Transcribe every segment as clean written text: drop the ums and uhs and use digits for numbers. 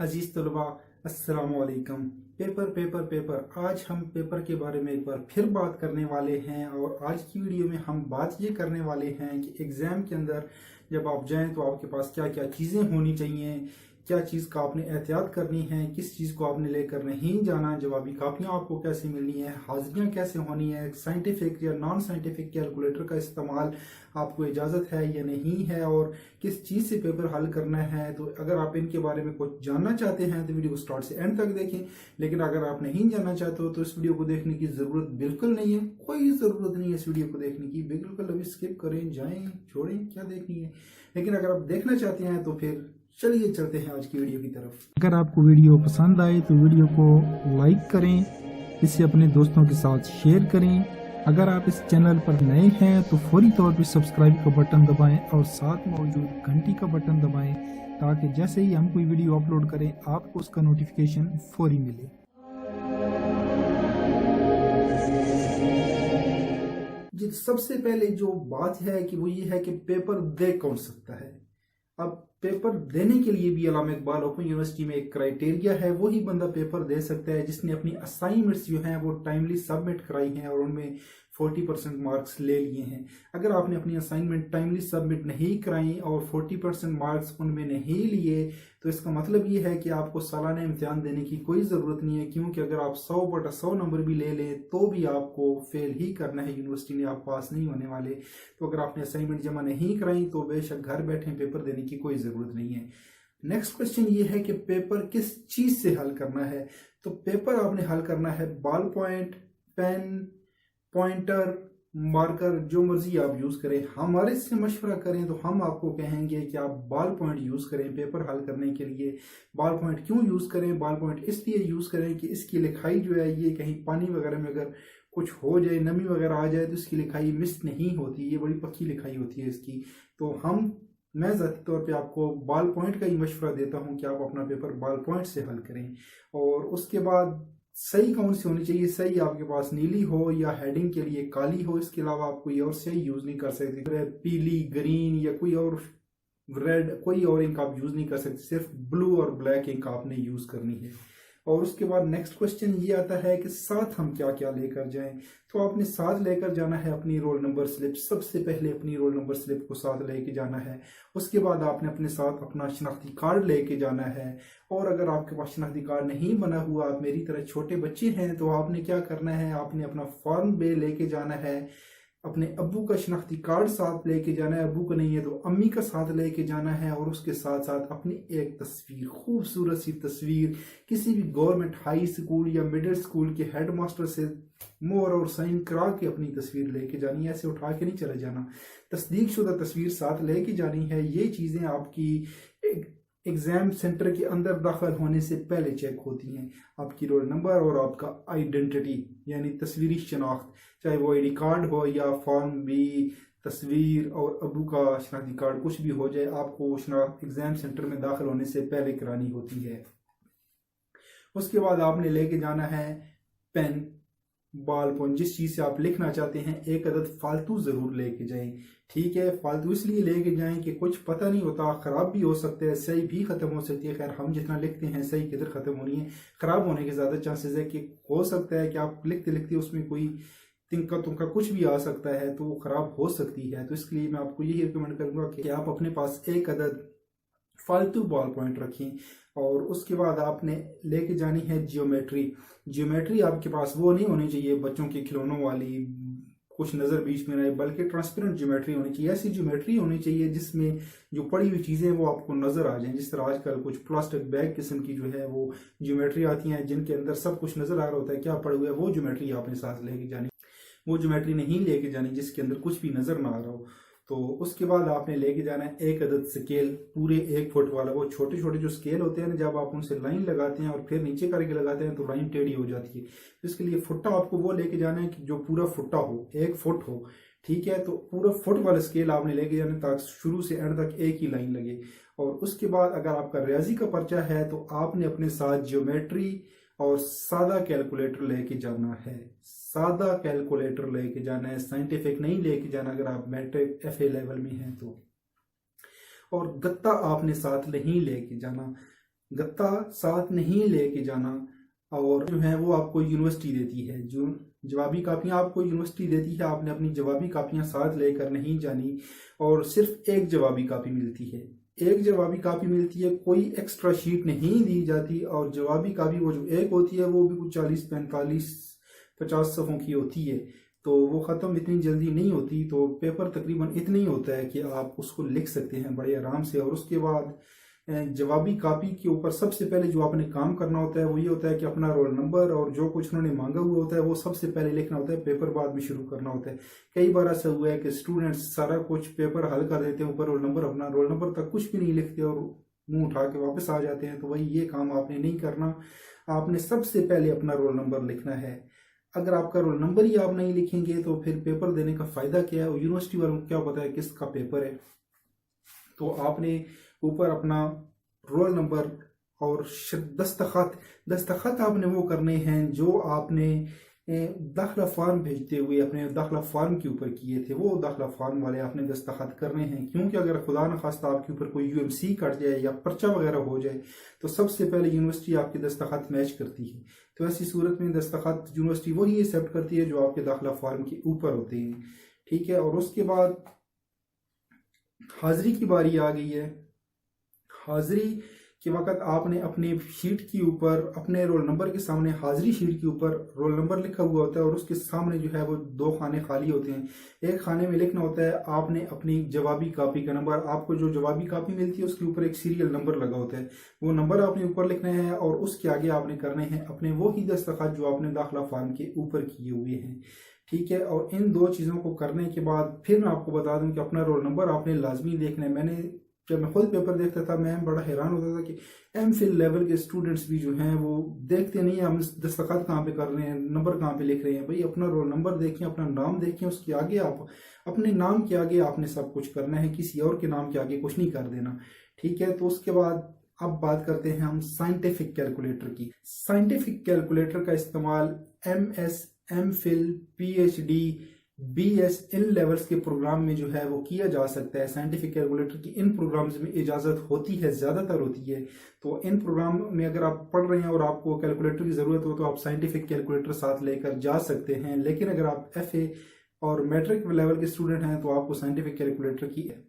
अजीज तलबा, अस्सलाम वालेकुम। पेपर पेपर पेपर आज हम पेपर के बारे में एक बार फिर बात करने वाले हैं। और आज की वीडियो में हम बात ये करने वाले हैं कि एग्ज़ाम के अंदर जब आप जाएं तो आपके पास क्या क्या चीज़ें होनी चाहिए, क्या चीज़ का आपने एहतियात करनी है, किस चीज़ को आपने लेकर नहीं जाना, जवाबी कापियाँ आपको कैसे मिलनी है, हाजिरियाँ कैसे होनी है, साइंटिफिक या नॉन साइंटिफिक कैलकुलेटर का इस्तेमाल आपको इजाज़त है या नहीं है, और किस चीज़ से पेपर हल करना है। तो अगर आप इनके बारे में कुछ जानना चाहते हैं तो वीडियो को स्टार्ट से एंड तक देखें। लेकिन अगर आप नहीं जानना चाहते हो तो इस वीडियो को देखने की ज़रूरत बिल्कुल नहीं है, कोई ज़रूरत नहीं है इस वीडियो को देखने की, बिल्कुल अभी स्किप करें, जाएं, छोड़ें, क्या देखनी है। लेकिन अगर आप देखना चाहते हैं तो फिर चलिए चलते हैं आज की वीडियो की तरफ। अगर आपको वीडियो पसंद आए तो वीडियो को लाइक करें, इसे अपने दोस्तों के साथ शेयर करें। अगर आप इस चैनल पर नए हैं तो फौरी तौर पर सब्सक्राइब का बटन दबाएं और साथ मौजूद घंटी का बटन दबाएं, ताकि जैसे ही हम कोई वीडियो अपलोड करें आपको उसका नोटिफिकेशन फौरी मिले। जी, सबसे पहले जो बात है कि वो ये है कि पेपर दे कौन सकता है। अब पेपर देने के लिए भी अल्लामा इकबाल ओपन यूनिवर्सिटी में एक क्राइटेरिया है, वही बंदा पेपर दे सकता है जिसने अपनी असाइनमेंट्स जो हैं वो टाइमली सबमिट कराई हैं और उनमें 40% मार्क्स ले लिए हैं। अगर आपने अपनी असाइनमेंट टाइमली सबमिट नहीं कराई और 40% मार्क्स उनमें नहीं लिए तो इसका मतलब ये है कि आपको सालाना इम्तिहान देने की कोई ज़रूरत नहीं है, क्योंकि अगर आप 100/100 नंबर भी ले लें तो भी आपको फेल ही करना है, यूनिवर्सिटी ने आप पास नहीं होने वाले। तो अगर आपने असाइनमेंट जमा नहीं कराई तो बेशक घर बैठे पेपर देने की कोई ज़रूरत नहीं है। नेक्स्ट क्वेश्चन ये है कि पेपर किस चीज़ से हल करना है। तो पेपर आपने हल करना है ball point, pen, pointer, marker, जो मर्जी आप यूज करें। हमारे से मशवरा करें तो हम आपको कहेंगे कि आप बॉल पॉइंट यूज करें पेपर हल करने के लिए। बॉल पॉइंट क्यों यूज करें? बॉल पॉइंट इसलिए यूज करें कि इसकी लिखाई जो है ये कहीं पानी वगैरह में अगर कुछ हो जाए, नमी वगैरह आ जाए तो इसकी लिखाई मिस नहीं होती, ये बड़ी पक्की लिखाई होती है इसकी। तो मैं ज़ाती तौर पे आपको बॉल पॉइंट का ही मशवरा देता हूँ कि आप अपना पेपर बॉल पॉइंट से हल करें। और उसके बाद सही कौन सी होनी चाहिए? सही आपके पास नीली हो या हेडिंग के लिए काली हो, इसके अलावा आप कोई और सही यूज नहीं कर सकते। पीली, ग्रीन या कोई और रेड, कोई और इंक आप यूज नहीं कर सकते, सिर्फ ब्लू और ब्लैक इंक आपने यूज करनी है। और उसके बाद नेक्स्ट क्वेश्चन ये आता है कि साथ हम क्या क्या लेकर जाएं। तो आपने साथ लेकर जाना है अपनी रोल नंबर स्लिप, सबसे पहले अपनी रोल नंबर स्लिप को साथ लेके जाना है। उसके बाद आपने अपने साथ अपना शनाख्ती कार्ड लेके जाना है। और अगर आपके पास शनाख्ती कार्ड नहीं बना हुआ, आप मेरी तरह छोटे बच्चे हैं, तो आपने क्या करना है, आपने अपना फॉर्म बे लेके जाना है, अपने अब्बू का शनाख्ती कार्ड साथ लेके जाना है, अब्बू का नहीं है तो अम्मी का साथ लेके जाना है, और उसके साथ साथ अपनी एक तस्वीर, खूबसूरत सी तस्वीर, किसी भी गवर्नमेंट हाई स्कूल या मिडिल स्कूल के हेडमास्टर से मोहर और साइन करा के अपनी तस्वीर लेके जानी है, ऐसे उठा के नहीं चले जाना। तस्दीक शुदा तस्वीर साथ लेके जानी है। ये चीज़ें आपकी एग्जाम सेंटर के अंदर दाखिल होने से पहले चेक होती हैं। आपकी रोल नंबर और आपका आइडेंटिटी यानी तस्वीरी शनाख्त, चाहे वो आईडी कार्ड हो या फॉर्म बी, तस्वीर और अबू का शनाख्ती कार्ड, कुछ भी हो जाए, आपको शनाख्त एग्जाम सेंटर में दाखिल होने से पहले करानी होती है। उसके बाद आपने लेके जाना है पेन, बॉल पॉइंट, जिस चीज़ से आप लिखना चाहते हैं एक अदद फालतू ज़रूर लेके जाएं। ठीक है, फालतू इसलिए लेके जाएं कि कुछ पता नहीं होता, ख़राब भी हो सकता है, सही भी ख़त्म हो सकती है। खैर, हम जितना लिखते हैं सही किधर ख़त्म होनी है, ख़राब होने के ज़्यादा चांसेस है कि हो सकता है कि आप लिखते लिखते उसमें कोई तिनका तुमका कुछ भी आ सकता है तो वो ख़राब हो सकती है। तो इसके लिए मैं आपको यही रिकमेंड करूँगा कि आप अपने पास एक अदद फालतू बॉल पॉइंट रखें। और उसके बाद आपने लेके जानी है जियोमेट्री। जियोमेट्री आपके पास वो नहीं होनी चाहिए बच्चों के खिलौनों वाली, कुछ नज़र बीच में रहे, बल्कि ट्रांसपेरेंट ज्योमेट्री होनी चाहिए। ऐसी ज्योमेट्री होनी चाहिए जिसमें जो पड़ी हुई चीज़ें वो आपको नज़र आ जाएं। जिस तरह आजकल कुछ प्लास्टिक बैग किस्म की जो है वो ज्योमेट्री आती हैं जिनके अंदर सब कुछ नज़र आ रहा होता है क्या पड़ा हुआ है, वो ज्योमेट्री आपने साथ लेके जानी। वो ज्योमेट्री नहीं लेके जानी जिसके अंदर कुछ भी नज़र ना आ रहा हो। तो उसके बाद आपने लेके जाना है एक अदद स्केल, पूरे 1 फुट वाला। वो छोटे छोटे जो स्केल होते हैं ना, जब आप उनसे लाइन लगाते हैं और फिर नीचे करके लगाते हैं तो लाइन टेढ़ी हो जाती है। इसके लिए फुट्टा आपको वो लेके जाना है कि जो पूरा फुट्टा हो, 1 फुट हो। ठीक है, तो पूरा फुट वाला स्केल आपने लेके जाना ताकि शुरू से एंड तक एक ही लाइन लगे। और उसके बाद अगर आपका रियाजी का पर्चा है तो आपने अपने साथ ज्योमेट्री और सादा कैलकुलेटर लेके जाना है। सादा कैलकुलेटर लेके जाना है, साइंटिफिक नहीं लेके जाना अगर आप मैट्रिक FA लेवल में हैं तो। और गत्ता आपने साथ नहीं लेके जाना। गत्ता साथ नहीं लेके जाना। और जो है वो आपको यूनिवर्सिटी देती है, जो जवाबी कापियां आपको यूनिवर्सिटी देती है, आपने अपनी जवाबी कापियां साथ लेकर नहीं जानी। और सिर्फ एक जवाबी कापी मिलती है, एक जवाबी कापी मिलती है, कोई एक्स्ट्रा शीट नहीं दी जाती। और जवाबी कापी वो जो एक होती है वो भी कुछ 40 45 50 सफ़ों की होती है, तो वो ख़त्म इतनी जल्दी नहीं होती। तो पेपर तकरीबन इतना ही होता है कि आप उसको लिख सकते हैं बड़े आराम से। और उसके बाद जवाबी कापी के ऊपर सबसे पहले जो आपने काम करना होता है वो ये होता है कि अपना रोल नंबर और जो कुछ उन्होंने मांगा हुआ होता है वो सबसे पहले लिखना होता है, पेपर बाद में शुरू करना होता है। कई बार ऐसा हुआ है कि स्टूडेंट्स सारा कुछ पेपर हल कर देते हैं, ऊपर रोल नंबर, अपना रोल नंबर तक कुछ भी नहीं लिखते और मुंह उठा के वापस आ जाते हैं। तो वही ये काम आपने नहीं करना, आपने सबसे पहले अपना रोल नंबर लिखना है। अगर आपका रोल नंबर ही आप नहीं लिखेंगे तो फिर पेपर देने का फायदा क्या है, और यूनिवर्सिटी वालों को क्या पता है किसका पेपर है। तो आपने ऊपर अपना रोल नंबर और दस्तखत आपने वो करने हैं जो आपने दाखिला फॉर्म भेजते हुए अपने दाखिला फॉर्म के ऊपर किए थे, वो दाखिला फॉर्म वाले आपने दस्तखत करने हैं। क्योंकि अगर खुदा न खास्ता आपके ऊपर कोई यूएमसी कट जाए या पर्चा वगैरह हो जाए तो सबसे पहले यूनिवर्सिटी आपके दस्तखत मैच करती है। तो ऐसी सूरत में दस्तखत यूनिवर्सिटी वही एक्सेप्ट करती है जो आपके दाखिला फॉर्म के ऊपर होते हैं, ठीक है। और उसके बाद हाजिरी की बारी आ गई है। हाजिरी के वक्त आपने अपने शीट के ऊपर अपने रोल नंबर के सामने हाजिरी शीट के ऊपर रोल नंबर लिखा हुआ होता है और उसके सामने जो है वो 2 खाने खाली होते हैं। एक खाने में लिखना होता है आपने अपनी जवाबी कापी का नंबर, आपको जो जवाबी कापी मिलती है उसके ऊपर एक सीरियल नंबर लगा होता है, वो नंबर आपने ऊपर लिखना है। और उसके आगे आपने करने हैं अपने वो ही दस्तखत जो आपने दाखिला फॉर्म के ऊपर किए हुए हैं, ठीक है। और इन 2 चीज़ों को करने के बाद फिर मैं आपको बता दूं कि अपना रोल नंबर आपने लाजमी देखना है। मैंने जब मैं खुद पेपर देखता था मैं बड़ा हैरान होता था कि एमफिल लेवल के स्टूडेंट्स भी जो हैं वो देखते नहीं है हम दस्तखत कहाँ पे कर रहे हैं, नंबर कहाँ पे लिख रहे हैं। भाई अपना रोल नंबर देखें, अपना नाम देखें, उसके आगे आप अपने नाम के आगे आपने सब कुछ करना है, किसी और के नाम के आगे कुछ नहीं कर देना, ठीक है। तो उसके बाद अब बात करते हैं हम साइंटिफिक कैलकुलेटर की। साइंटिफिक कैलकुलेटर का इस्तेमाल MS, MPhil, PhD, BS इन लेवल्स के प्रोग्राम में जो है वो किया जा सकता है। साइंटिफिक कैलकुलेटर की इन प्रोग्राम्स में इजाज़त होती है, ज़्यादातर होती है। तो इन प्रोग्राम में अगर आप पढ़ रहे हैं और आपको कैलकुलेटर की ज़रूरत हो तो आप साइंटिफिक कैलकुलेटर साथ लेकर जा सकते हैं। लेकिन अगर आप FA और मैट्रिक लेवल के स्टूडेंट हैं तो आपको साइंटिफिक कैलकुलेटर की है।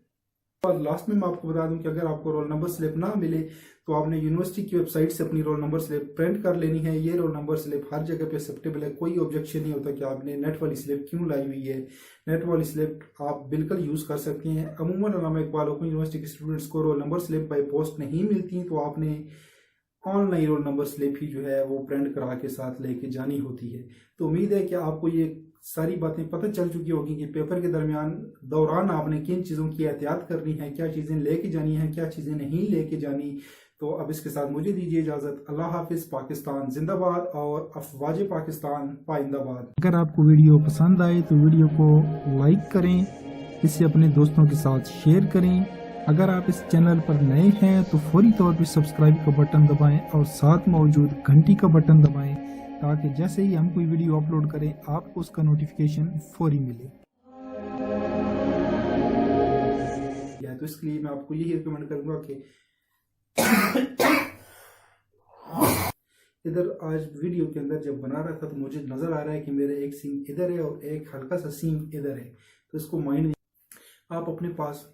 और लास्ट में मैं आपको बता दूं कि अगर आपको रोल नंबर स्लिप ना मिले तो आपने यूनिवर्सिटी की वेबसाइट से अपनी रोल नंबर स्लिप प्रिंट कर लेनी है। ये रोल नंबर स्लिप हर जगह पे एक्सेप्टेबल है, कोई ऑब्जेक्शन नहीं होता कि आपने नेट वाली स्लिप क्यों लाई हुई है। नेट वाली स्लिप आप बिल्कुल यूज़ कर सकते हैं। अमूमन अल्लामा इकबाल ओपन यूनिवर्सिटी के स्टूडेंट्स को roll number slip by post नहीं मिलती, तो आपने ऑनलाइन रोल नंबर स्लिप ही जो है वो प्रिंट करा के साथ लेके जानी होती है। तो उम्मीद है कि आपको ये सारी बातें पता चल चुकी होगी कि पेपर के दौरान आपने किन चीज़ों की एहतियात करनी है, क्या चीज़ें लेके जानी है, क्या चीज़ें नहीं लेके जानी। तो अब इसके साथ मुझे दीजिए इजाज़त। अल्लाह हाफिज़। पाकिस्तान जिंदाबाद और अफवाज पाकिस्तान पाइंदाबाद। अगर आपको वीडियो पसंद आए तो वीडियो को लाइक करें, इसे अपने दोस्तों के साथ शेयर करें। अगर आप इस चैनल पर नए हैं तो फौरी तौर पर सब्सक्राइब का बटन दबाएं और साथ मौजूद घंटी का बटन दबाएं ताकि जैसे ही हम कोई वीडियो अपलोड करें आपको उसका नोटिफिकेशन फौरी मिले। तो इसके लिए मैं आपको यही रिकमेंड करूंगा कि इधर आज वीडियो के अंदर जब बना रहा था तो मुझे नजर आ रहा है कि मेरे एक सीम इधर है और एक हल्का सा सीम इधर है, तो इसको माइंड आप अपने पास